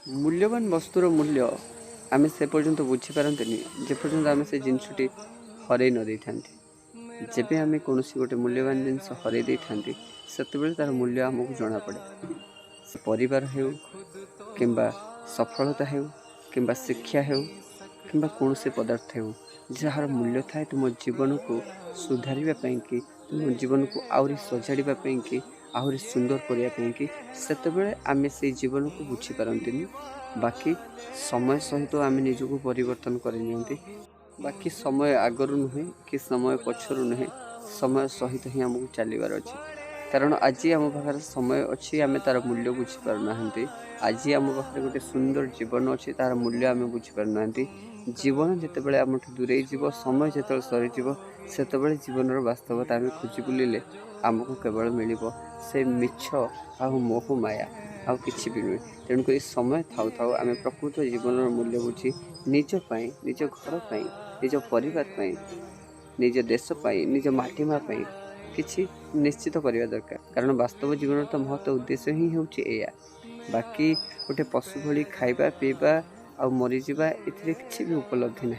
मूल्यवान वस्तुर मूल्य आम से पर्यंत बुझीपारती जेपर्यंत आम से जिनसटी हर न दे था जेबे आम कौन गोटे मूल्यवान जिनस हर था से तार मूल्य आमको जना पड़े परिवार हो कि सफलता हो कि शिक्षा हो कि कौन से पदार्थ हो जार मूल्य थाए तुम जीवन को सुधारवाई कि तुम जीवन को आहरी सजाड़ापी कि आहरी सुंदर करने से आम से जीवन को बुझीपारती बाकी समय सहित आम निजक परिवर्तन करनी बाकी समय आगरू नुहे कि समय पछरू नुहे समय सहित ही आमको चलबार अच्छे कारण आज आम पाखे समय अच्छी आम तार मूल्य बुझीपारना आज आम पाखे गोटे सुंदर जीवन अच्छे तार मूल्य आम बुझीपारना जीवन जितेबाला आम दूरे जीव समय जो सरीज से जीवन वास्तवता आम खोजी बुलिले आमको केवल मिल से मिछ आ मोह माया आउ कि भी नुहे तेणुक समय थाउ थाउ आम प्रकृत जीवन मूल्य बुझी निजपाई निज घर पर निज परिवार निज देश निज माटीमा किसी निश्चित करने दरकार कारण वास्तव जीवन तो महत्व उद्देश्य ही होया बाकी गोटे पशु भली खाइबा पीवा आ मरीजा ए किसी भी उपलब्धि ना।